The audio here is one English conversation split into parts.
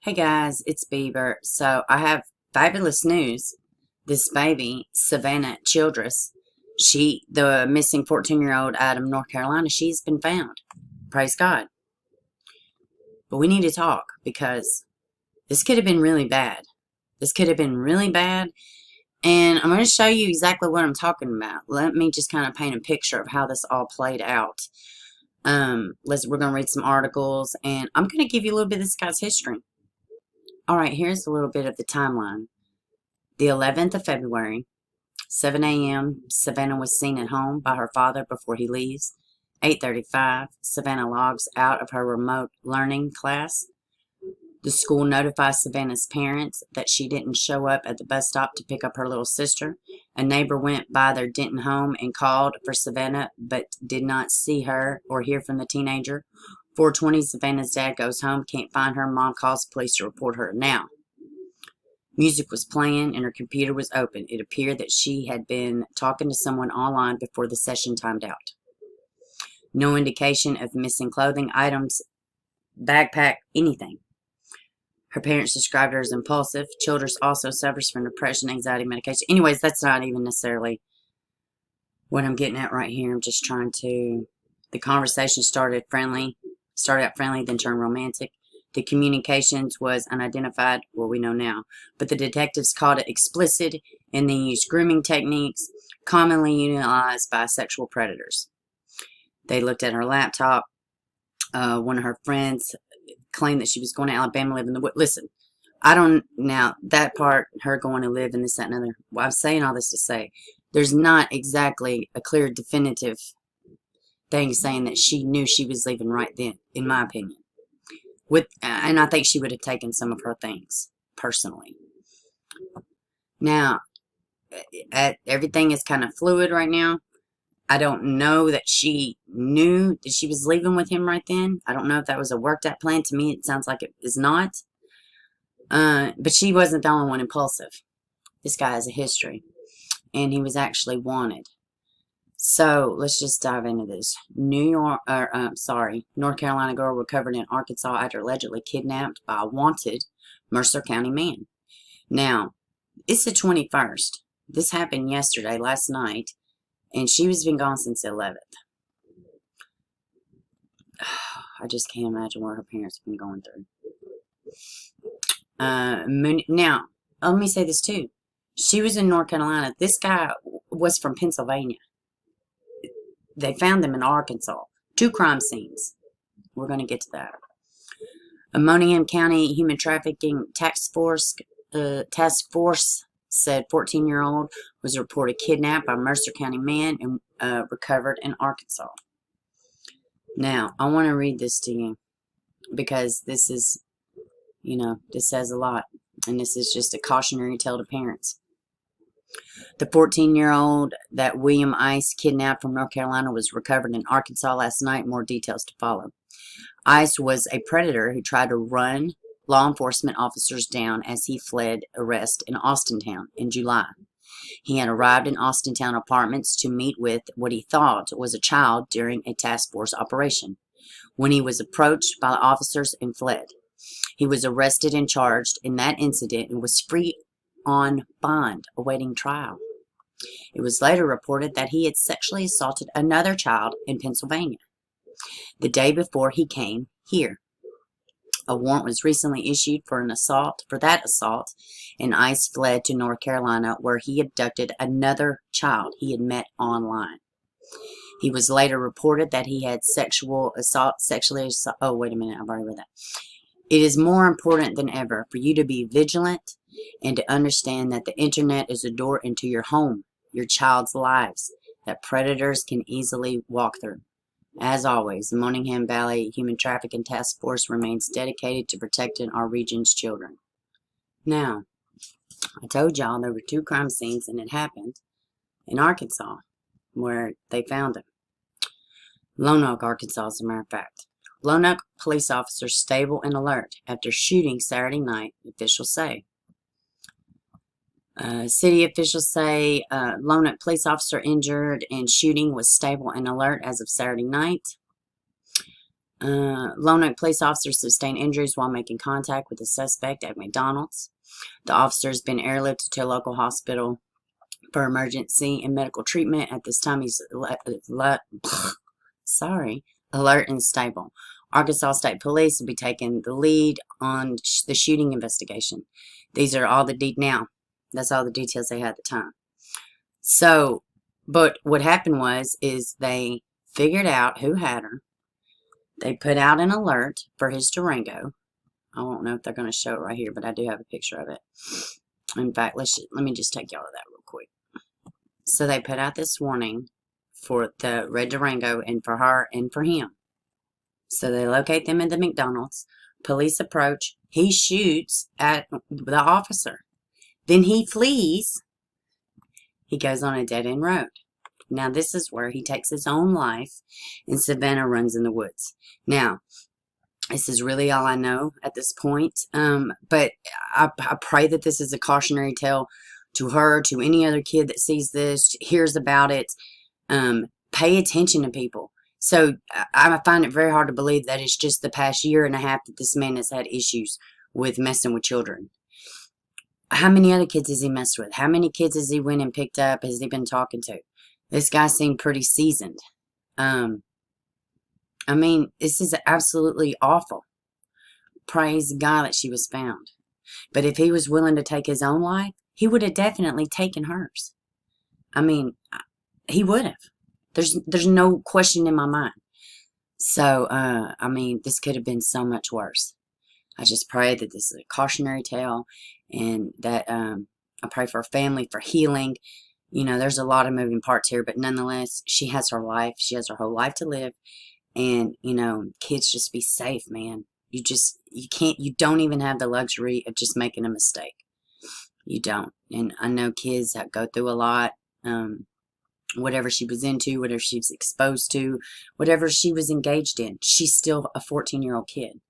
Hey guys, it's Beaver. So I have fabulous news. This baby, Savannah Childress, the missing 14-year-old out of North Carolina, she's been found. Praise God. But we need to talk because this could have been really bad. This could have been really bad. And I'm going to show you exactly what I'm talking about. Let me just kind of paint a picture of how this all played out. We're going to read some articles, and I'm going to give you a little bit of this guy's history. Alright, here's a little bit of the timeline. The 11th of February, 7 a.m., Savannah was seen at home by her father before he leaves. 8:35, Savannah logs out of her remote learning class. The school notifies Savannah's parents that she didn't show up at the bus stop to pick up her little sister. A neighbor went by their Denton home and called for Savannah, but did not see her or hear from the teenager. 4:20, Savannah's dad goes home, can't find her. Mom calls police to report her. Now, music was playing and her computer was open. It appeared that she had been talking to someone online before the session timed out. No indication of missing clothing, items, backpack, anything. Her parents described her as impulsive. Childress also suffers from depression, anxiety, medication. Anyways, that's not even necessarily what I'm getting at right here. I'm just trying to... The conversation started out friendly, then turned romantic. The communications was unidentified, well, we know now, but the detectives called it explicit, and they used grooming techniques commonly utilized by sexual predators. They looked at her laptop. One of her friends claimed that she was going to Alabama, live in the woods. Listen, I don't, now, that part, her going to live in this, that, and other, well, I'm saying all this to say, there's not exactly a clear, definitive thing saying that she knew she was leaving right then, in my opinion. And I think she would have taken some of her things, personally. Now, everything is kind of fluid right now. I don't know that she knew that she was leaving with him right then. I don't know if that was a worked out plan. To me, it sounds like it is not. But she wasn't the only one impulsive. This guy has a history. And he was actually wanted. So let's just dive into this. North Carolina girl recovered in Arkansas after allegedly kidnapped by a wanted Mercer County man. Now, it's the 21st. This happened last night, and she was been gone since the 11th. I just can't imagine what her parents have been going through. Now, let me say this too. She was in North Carolina. This guy was from Pennsylvania. They found them in Arkansas. 2 crime scenes. We're going to get to that. A Moningham County Human Trafficking Task Force said 14-year-old was reported kidnapped by Mercer County man and recovered in Arkansas. Now, I want to read this to you because this is, this says a lot. And this is just a cautionary tale to parents. The 14-year-old that William Ice kidnapped from North Carolina was recovered in Arkansas last night. More details to follow. Ice was a predator who tried to run law enforcement officers down as he fled arrest in Austintown in July. He had arrived in Austintown apartments to meet with what he thought was a child during a task force operation, when he was approached by the officers and fled. He was arrested and charged in that incident and was free on bond awaiting trial. It was later reported that he had sexually assaulted another child in Pennsylvania the day before he came here. A warrant was recently issued for that assault, and Ice fled to North Carolina, where he abducted another child he had met online. He was later reported that he had oh, wait a minute, I've already read that. It is more important than ever for you to be vigilant and to understand that the internet is a door into your home, your child's lives, that predators can easily walk through. As always, the Moningham Valley Human Trafficking Task Force remains dedicated to protecting our region's children. Now, I told y'all there were 2 crime scenes, and it happened in Arkansas, where they found him. Lone Oak, Arkansas, as a matter of fact. Lone Oak police officers stable and alert after shooting Saturday night, officials say. City officials say Lone Oak police officer injured in shooting was stable and alert as of Saturday night. Lone Oak police officers sustained injuries while making contact with the suspect at McDonald's. The officer has been airlifted to a local hospital for emergency and medical treatment. At this time, he's alert and stable. Arkansas State Police will be taking the lead on the shooting investigation. These are all now. That's all the details they had at the time. So, but what happened is they figured out who had her. They put out an alert for his Durango. I don't know if they're going to show it right here, but I do have a picture of it. In fact, let me just take y'all to that real quick. So they put out this warning for the red Durango and for her and for him. So they locate them at the McDonald's. Police approach. He shoots at the officer. Then he flees. He goes on a dead-end road. Now, this is where he takes his own life, and Savannah runs in the woods. Now, this is really all I know at this point, but I pray that this is a cautionary tale to her, to any other kid that sees this, hears about it. Pay attention to people. So, I find it very hard to believe that it's just the past year and a half that this man has had issues with messing with children. How many other kids has he messed with? How many kids has he went and picked up? Has he been talking to? This guy seemed pretty seasoned. I mean, this is absolutely awful. Praise God that she was found. But if he was willing to take his own life, he would have definitely taken hers. I mean, he would have. There's no question in my mind. So, I mean, this could have been so much worse. I just pray that this is a cautionary tale, and that I pray for her family, for healing. You know, there's a lot of moving parts here, but nonetheless, she has her life. She has her whole life to live. And, you know, kids, just be safe, man. You don't even have the luxury of just making a mistake. You don't. And I know kids that go through a lot. Whatever she was into, whatever she was exposed to, whatever she was engaged in, she's still a 14-year-old kid.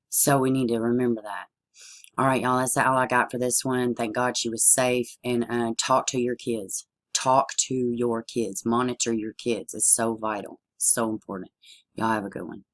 So we need to remember that. All right, y'all, that's all I got for this one. Thank God she was safe. And talk to your kids. Talk to your kids. Monitor your kids. It's so vital. So important. Y'all have a good one.